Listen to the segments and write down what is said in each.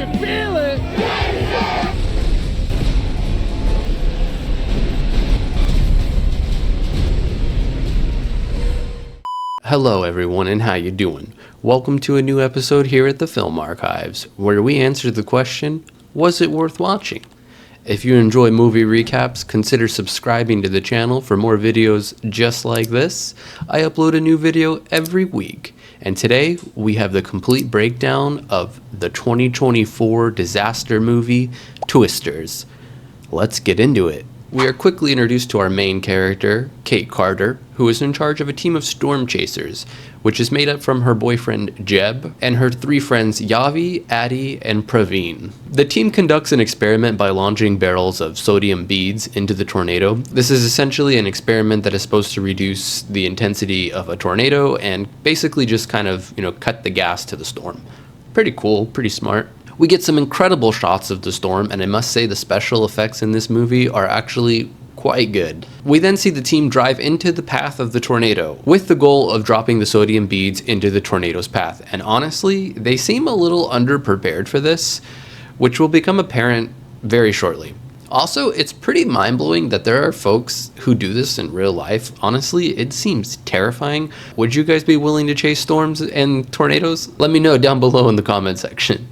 you feel it. Hello everyone, and how you doing? Welcome to a new episode here at the Film Archives, where we answer the question, was it worth watching? If you enjoy movie recaps, consider subscribing to the channel for more videos just like this. I upload a new video every week, and today we have the complete breakdown of the 2024 disaster movie, Twisters. Let's get into it. We are quickly introduced to our main character, Kate Carter, who is in charge of a team of storm chasers, which is made up from her boyfriend Jeb and her three friends Yavi, Addie, and Praveen. The team conducts an experiment by launching barrels of sodium beads into the tornado. This is essentially an experiment that is supposed to reduce the intensity of a tornado and basically just kind of, cut the gas to the storm. Pretty cool, pretty smart. We get some incredible shots of the storm, and I must say the special effects in this movie are actually quite good. We then see the team drive into the path of the tornado with the goal of dropping the sodium beads into the tornado's path, and honestly, they seem a little underprepared for this, which will become apparent very shortly. Also, it's pretty mind-blowing that there are folks who do this in real life. Honestly, it seems terrifying. Would you guys be willing to chase storms and tornadoes? Let me know down below in the comment section.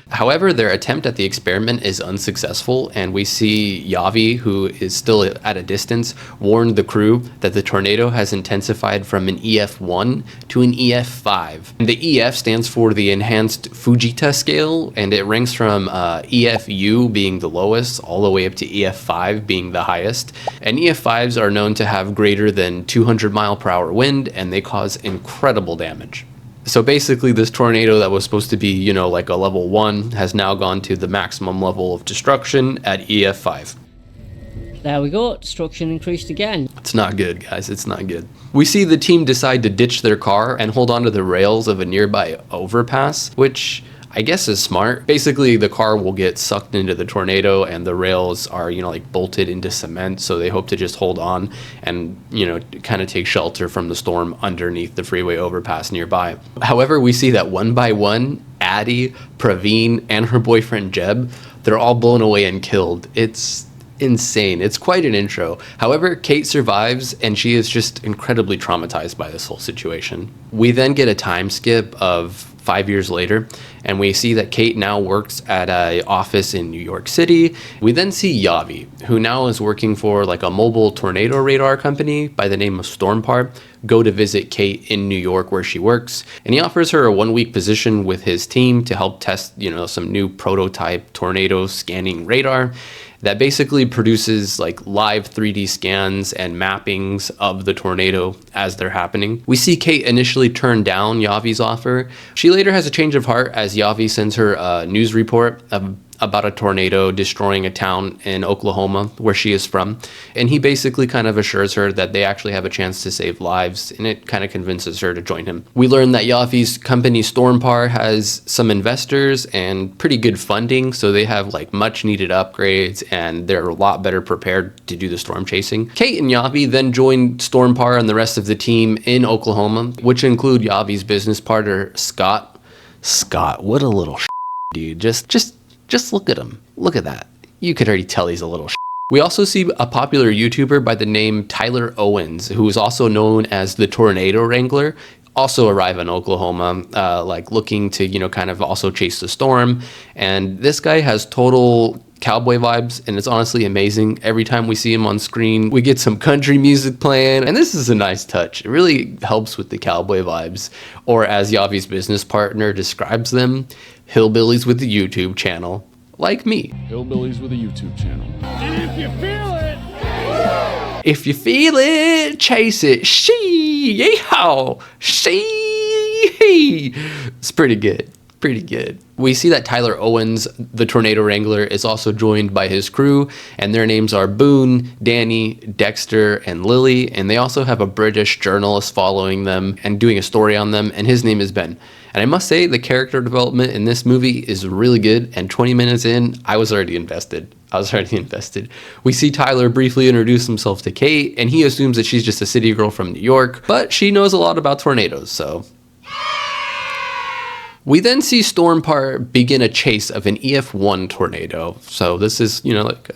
However, their attempt at the experiment is unsuccessful, and we see Yavi, who is still at a distance, warn the crew that the tornado has intensified from an EF1 to an EF5. And the EF stands for the Enhanced Fujita Scale, and it ranks from EFU being the lowest all the way up to EF5 being the highest. And EF5s are known to have greater than 200 mile per hour wind, and they cause incredible damage. So basically this tornado that was supposed to be, like a level 1 has now gone to the maximum level of destruction at EF5. There we go, destruction increased again. It's not good, guys, it's not good. We see the team decide to ditch their car and hold onto the rails of a nearby overpass, which I guess is smart. Basically, the car will get sucked into the tornado and the rails are, bolted into cement. So they hope to just hold on and, kind of take shelter from the storm underneath the freeway overpass nearby. However, we see that one by one, Addie, Praveen, and her boyfriend Jeb, they're all blown away and killed. It's insane. It's quite an intro. However, Kate survives and she is just incredibly traumatized by this whole situation. We then get a time skip of 5 years later, and we see that Kate now works at an office in New York City. We then see Yavi, who now is working for like a mobile tornado radar company by the name of Stormpar, go to visit Kate in New York where she works, and he offers her a 1-week position with his team to help test, some new prototype tornado scanning radar that basically produces like live 3D scans and mappings of the tornado as they're happening. We see Kate initially turn down Yavi's offer. She later has a change of heart as Yavi sends her a news report about a tornado destroying a town in Oklahoma where she is from. And he basically kind of assures her that they actually have a chance to save lives, and it kind of convinces her to join him. We learn that Yavi's company Stormpar has some investors and pretty good funding, so they have like much needed upgrades and they're a lot better prepared to do the storm chasing. Kate and Yavi then join Stormpar and the rest of the team in Oklahoma, which include Yavi's business partner Scott. Scott, what a little dude. Just look at him. Look at that. You could already tell he's a little We also see a popular YouTuber by the name Tyler Owens, who is also known as the Tornado Wrangler, also arrive in Oklahoma, looking to, kind of also chase the storm. And this guy has total cowboy vibes, and it's honestly amazing. Every time we see him on screen, we get some country music playing, and this is a nice touch. It really helps with the cowboy vibes, or as Yavi's business partner describes them, hillbillies with a YouTube channel, like me. Hillbillies with a YouTube channel. And if you feel it, if you feel it, chase it. Yeehaw! It's pretty good. Pretty good. We see that Tyler Owens, the Tornado Wrangler, is also joined by his crew, and their names are Boone, Danny, Dexter, and Lily, and they also have a British journalist following them and doing a story on them, and his name is Ben. And I must say, the character development in this movie is really good, and 20 minutes in, I was already invested. We see Tyler briefly introduce himself to Kate, and he assumes that she's just a city girl from New York, but she knows a lot about tornadoes, so We then see Stormpar begin a chase of an EF1 tornado. So this is, like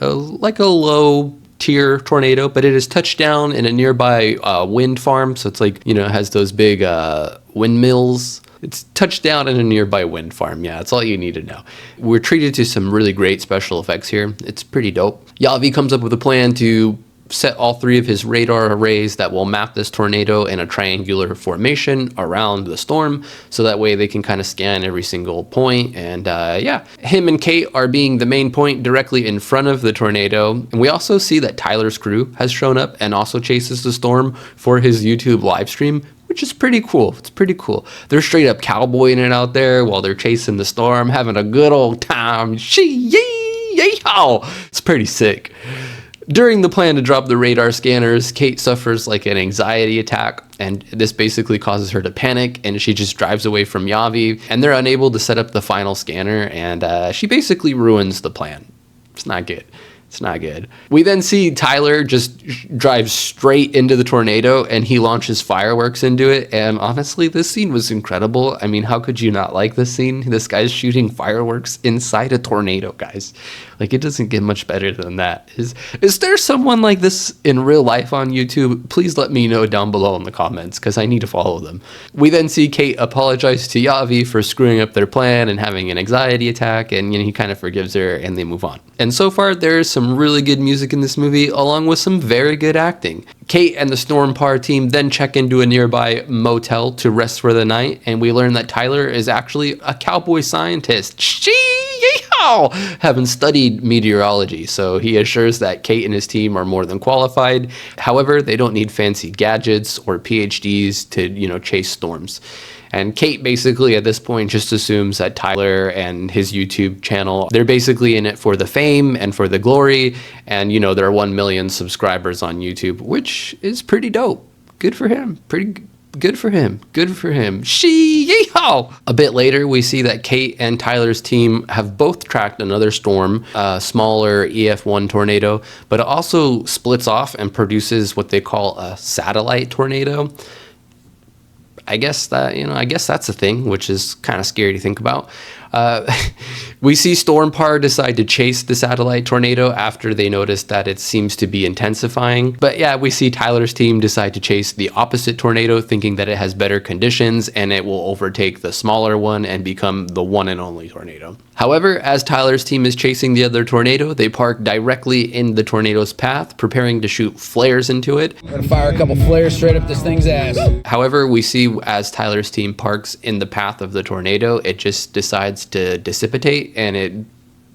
a low tier tornado, but it has touched down in a nearby wind farm. So it's like, it has those big windmills. It's touched down in a nearby wind farm. Yeah, that's all you need to know. We're treated to some really great special effects here. It's pretty dope. Yavi comes up with a plan to set all 3 of his radar arrays that will map this tornado in a triangular formation around the storm, so that way they can kind of scan every single point. And him and Kate are being the main point directly in front of the tornado. And we also see that Tyler's crew has shown up and also chases the storm for his YouTube live stream, which is pretty cool. It's pretty cool. They're straight up cowboying it out there while they're chasing the storm, having a good old time. It's pretty sick. During the plan to drop the radar scanners, Kate suffers like an anxiety attack, and this basically causes her to panic, and she just drives away from Yavi, and they're unable to set up the final scanner, and she basically ruins the plan. It's not good. It's not good. We then see Tyler just drive straight into the tornado, and he launches fireworks into it. And honestly, this scene was incredible. I mean, how could you not like this scene? This guy's shooting fireworks inside a tornado, guys. Like, it doesn't get much better than that. Is there someone like this in real life on YouTube? Please let me know down below in the comments, because I need to follow them. We then see Kate apologize to Yavi for screwing up their plan and having an anxiety attack, and he kind of forgives her, and they move on. And so far, there's some really good music in this movie, along with some very good acting. Kate and the Stormpar team then check into a nearby motel to rest for the night, and we learn that Tyler is actually a cowboy scientist. Having studied meteorology, so he assures that Kate and his team are more than qualified. However, they don't need fancy gadgets or PhDs to, chase storms. And Kate basically at this point just assumes that Tyler and his YouTube channel, they're basically in it for the fame and for the glory. And, there are 1 million subscribers on YouTube, which is pretty dope. Good for him. Pretty good for him. Good for him. Yeehaw! A bit later, we see that Kate and Tyler's team have both tracked another storm, a smaller EF1 tornado, but it also splits off and produces what they call a satellite tornado. I guess that's a thing, which is kind of scary to think about. We see Stormpar decide to chase the satellite tornado after they notice that it seems to be intensifying. But yeah, we see Tyler's team decide to chase the opposite tornado, thinking that it has better conditions and it will overtake the smaller one and become the one and only tornado. However, as Tyler's team is chasing the other tornado, they park directly in the tornado's path, preparing to shoot flares into it. I'm gonna fire a couple flares straight up this thing's ass. However, we see as Tyler's team parks in the path of the tornado, it just decides to dissipate and it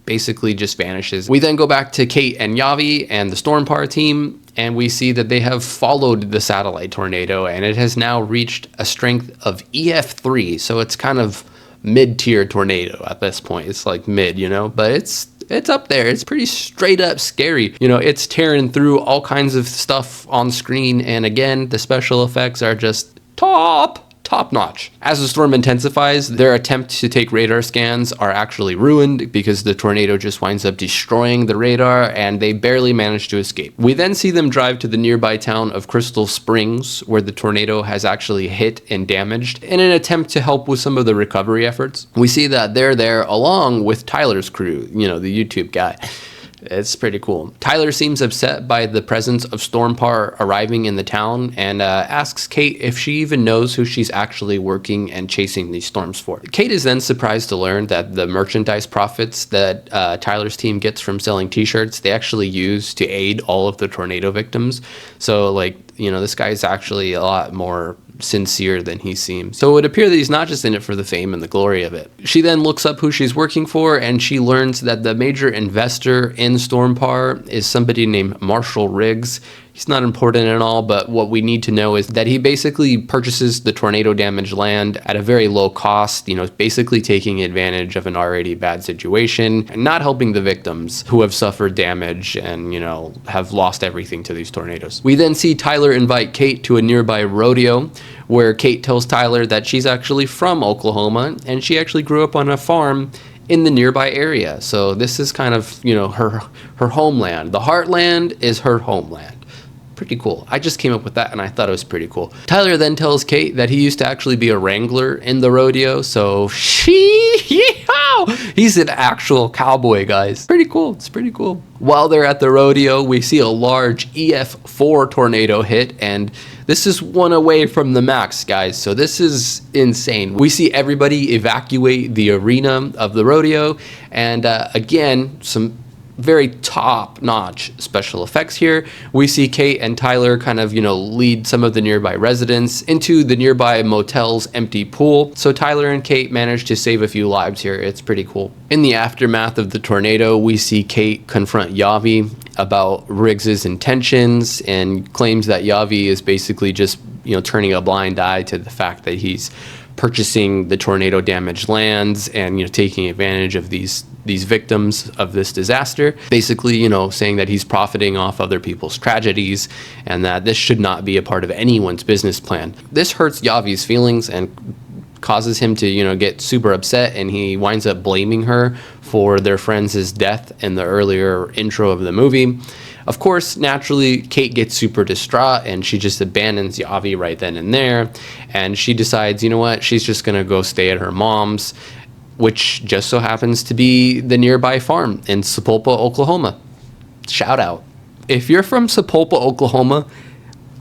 basically just vanishes. We then go back to Kate and Yavi and the Stormpar team, and we see that they have followed the satellite tornado and it has now reached a strength of EF3, so it's kind of mid-tier tornado at this point. It's like mid, but it's up there. It's pretty straight up scary. It's tearing through all kinds of stuff on screen, and again, the special effects are just top notch. As the storm intensifies, their attempts to take radar scans are actually ruined because the tornado just winds up destroying the radar and they barely manage to escape. We then see them drive to the nearby town of Crystal Springs, where the tornado has actually hit and damaged, in an attempt to help with some of the recovery efforts. We see that they're there along with Tyler's crew, the YouTube guy. It's pretty cool. Tyler seems upset by the presence of Stormpar arriving in the town and asks Kate if she even knows who she's actually working and chasing these storms for. Kate is then surprised to learn that the merchandise profits that Tyler's team gets from selling t-shirts, they actually use to aid all of the tornado victims. So this guy is actually a lot more sincere than he seems. So it would appear that he's not just in it for the fame and the glory of it. She then looks up who she's working for, and she learns that the major investor in Stormpar is somebody named Marshall Riggs. He's not important at all, but what we need to know is that he basically purchases the tornado damaged land at a very low cost, basically taking advantage of an already bad situation and not helping the victims who have suffered damage and, have lost everything to these tornadoes. We then see Tyler invite Kate to a nearby rodeo, where Kate tells Tyler that she's actually from Oklahoma and she actually grew up on a farm in the nearby area. So this is kind of, her homeland. The heartland is her homeland. Pretty cool. I just came up with that and I thought it was pretty cool. Tyler then tells Kate that he used to actually be a wrangler in the rodeo, so he's an actual cowboy, guys. Pretty cool. It's pretty cool. While they're at the rodeo, we see a large EF4 tornado hit, and this is one away from the max, guys. So this is insane. We see everybody evacuate the arena of the rodeo, and again, some very top-notch special effects here. We see Kate and Tyler kind of, lead some of the nearby residents into the nearby motel's empty pool. So Tyler and Kate manage to save a few lives here. It's pretty cool. In the aftermath of the tornado, we see Kate confront Yavi about Riggs's intentions and claims that Yavi is basically just, turning a blind eye to the fact that he's purchasing the tornado damaged lands and taking advantage of these victims of this disaster, basically saying that he's profiting off other people's tragedies and that this should not be a part of anyone's business plan. This hurts Yavi's feelings and causes him to get super upset, and he winds up blaming her for their friends' death in the earlier intro of the movie. Of course, naturally, Kate gets super distraught and she just abandons Yavi right then and there. And she decides, she's just going to go stay at her mom's, which just so happens to be the nearby farm in Sapulpa, Oklahoma. Shout out. If you're from Sapulpa, Oklahoma,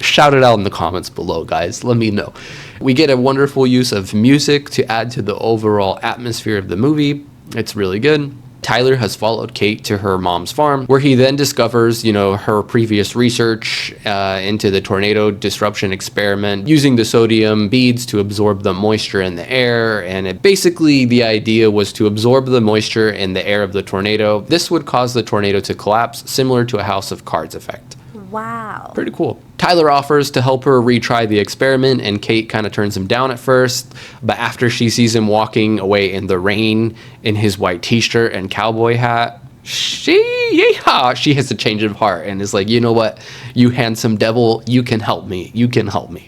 shout it out in the comments below, guys. Let me know. We get a wonderful use of music to add to the overall atmosphere of the movie. It's really good. Tyler has followed Kate to her mom's farm, where he then discovers, her previous research into the tornado disruption experiment, using the sodium beads to absorb the moisture in the air. And basically the idea was to absorb the moisture in the air of the tornado. This would cause the tornado to collapse, similar to a House of Cards effect. Wow. Pretty cool. Tyler offers to help her retry the experiment, and Kate kind of turns him down at first, but after she sees him walking away in the rain in his white t-shirt and cowboy hat, she has a change of heart and is like, you know what, you handsome devil, you can help me.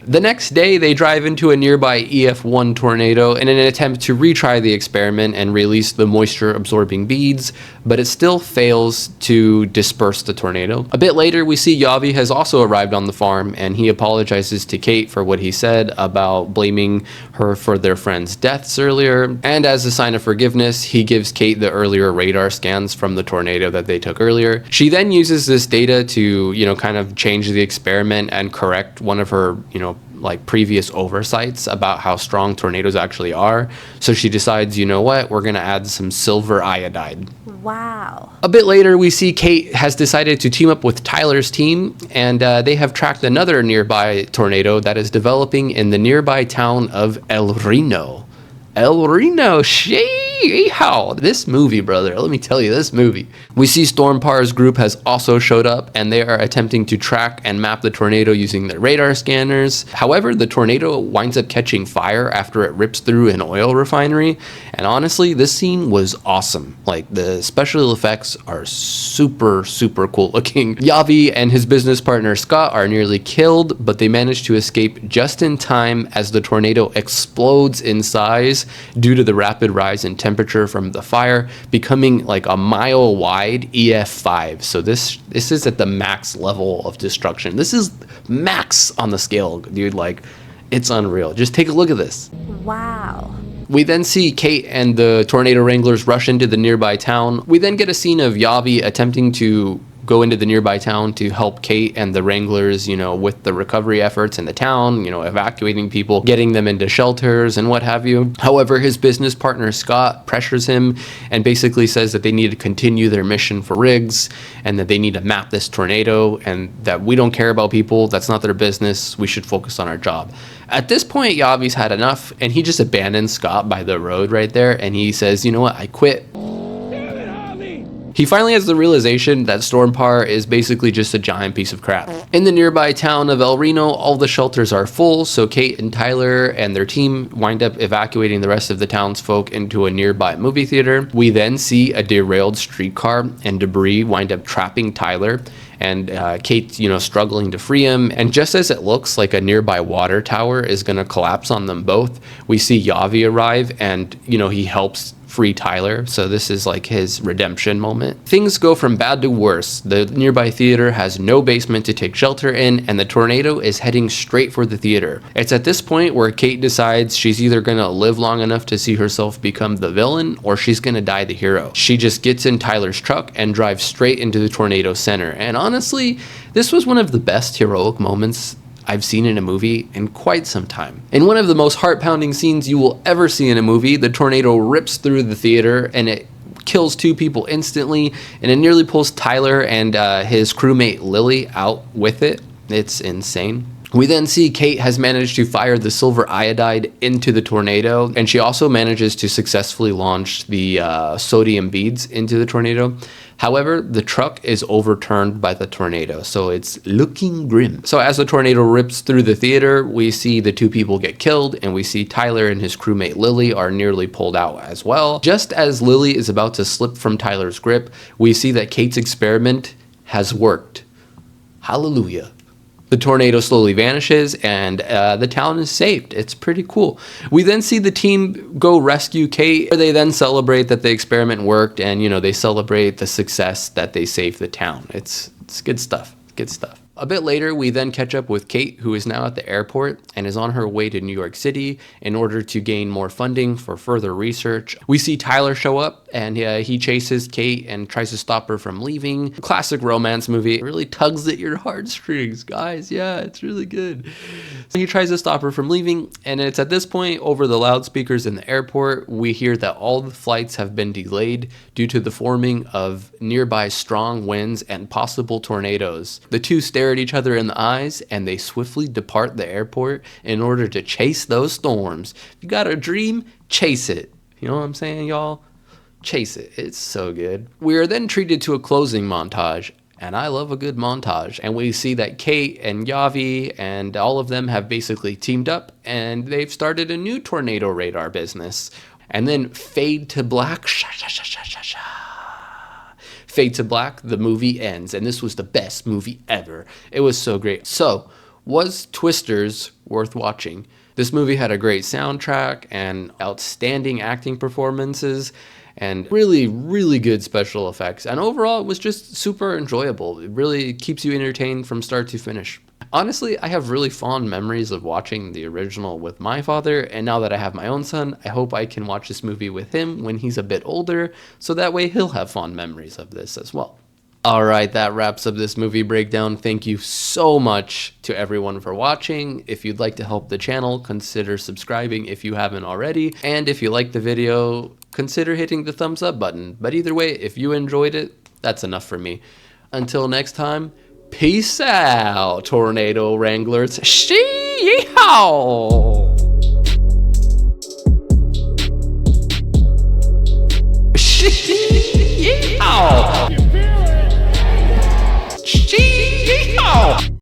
The next day, they drive into a nearby EF1 tornado in an attempt to retry the experiment and release the moisture-absorbing beads, but it still fails to disperse the tornado. A bit later, we see Yavi has also arrived on the farm, and he apologizes to Kate for what he said about blaming her for their friends' deaths earlier, and as a sign of forgiveness, he gives Kate the earlier radar scans from the tornado that they took earlier. She then uses this data to, kind of change the experiment and correct one of her, previous oversights about how strong tornadoes actually are. So she decides, we're going to add some silver iodide. Wow. A bit later, we see Kate has decided to team up with Tyler's team, and they have tracked another nearby tornado that is developing in the nearby town of El Reno. This movie, brother, let me tell you, this movie. We see Storm Parr's group has also showed up, and they are attempting to track and map the tornado using their radar scanners. However, the tornado winds up catching fire after it rips through an oil refinery, and honestly, this scene was awesome. The special effects are super, super cool looking. Yavi and his business partner Scott are nearly killed, but they manage to escape just in time as the tornado explodes in size due to the rapid rise in temperature from the fire, becoming a mile wide EF5. So this is at the max level of destruction. This is max on the scale, dude. It's unreal. Just take a look at this. Wow. We then see Kate and the tornado wranglers rush into the nearby town. We then get a scene of Yavi attempting to go into the nearby town to help Kate and the wranglers, with the recovery efforts in the town, evacuating people, getting them into shelters and what have you. However, his business partner Scott pressures him and basically says that they need to continue their mission for Riggs and that they need to map this tornado and that we don't care about people. That's not their business. We should focus on our job. At this point, Yavi's had enough and he just abandons Scott by the road right there. And he says, you know what, I quit. He finally has the realization that Storm Parr is basically just a giant piece of crap. In the nearby town of El Reno, all the shelters are full, so Kate and Tyler and their team wind up evacuating the rest of the townsfolk into a nearby movie theater. We then see a derailed streetcar and debris wind up trapping Tyler, and Kate's, struggling to free him. And just as it looks like a nearby water tower is going to collapse on them both, we see Yavi arrive and, he helps free Tyler. So this is like his redemption moment. Things go from bad to worse. The nearby theater has no basement to take shelter in, and the tornado is heading straight for the theater. It's at this point where Kate decides she's either gonna live long enough to see herself become the villain, or she's gonna die the hero. She just gets in Tyler's truck and drives straight into the tornado center. And honestly, this was one of the best heroic moments I've seen in a movie in quite some time. In one of the most heart-pounding scenes you will ever see in a movie, the tornado rips through the theater and it kills 2 people instantly, and it nearly pulls Tyler and his crewmate Lily out with it. It's insane. We then see Kate has managed to fire the silver iodide into the tornado, and she also manages to successfully launch the sodium beads into the tornado. However, the truck is overturned by the tornado, so it's looking grim. So as the tornado rips through the theater, we see the 2 people get killed, and we see Tyler and his crewmate Lily are nearly pulled out as well. Just as Lily is about to slip from Tyler's grip, we see that Kate's experiment has worked. Hallelujah. The tornado slowly vanishes and the town is saved. It's pretty cool. We then see the team go rescue Kate. They then celebrate that the experiment worked, and they celebrate the success that they saved the town. It's good stuff. Good stuff. A bit later, we then catch up with Kate, who is now at the airport and is on her way to New York City in order to gain more funding for further research. We see Tyler show up, and he chases Kate and tries to stop her from leaving. Classic romance movie. It really tugs at your heartstrings, guys. Yeah, it's really good. He tries to stop her from leaving, and it's at this point, over the loudspeakers in the airport, we hear that all the flights have been delayed due to the forming of nearby strong winds and possible tornadoes. The two stare at each other in the eyes, and they swiftly depart the airport in order to chase those storms. If you got a dream, chase it. You know what I'm saying, y'all? Chase it. It's so good. We are then treated to a closing montage, and I love a good montage. And we see that Kate and Yavi and all of them have basically teamed up, and they've started a new tornado radar business. And then fade to black. Fade to black, the movie ends, and this was the best movie ever. It was so great. So, was Twisters worth watching? This movie had a great soundtrack and outstanding acting performances and really, really good special effects. And overall, it was just super enjoyable. It really keeps you entertained from start to finish. Honestly, I have really fond memories of watching the original with my father, and now that I have my own son, I hope I can watch this movie with him when he's a bit older, so that way he'll have fond memories of this as well. Alright, that wraps up this movie breakdown. Thank you so much to everyone for watching. If you'd like to help the channel, consider subscribing if you haven't already, and if you liked the video, consider hitting the thumbs up button. But either way, if you enjoyed it, that's enough for me. Until next time, peace out, Tornado Wranglers. Shee-yeehaw!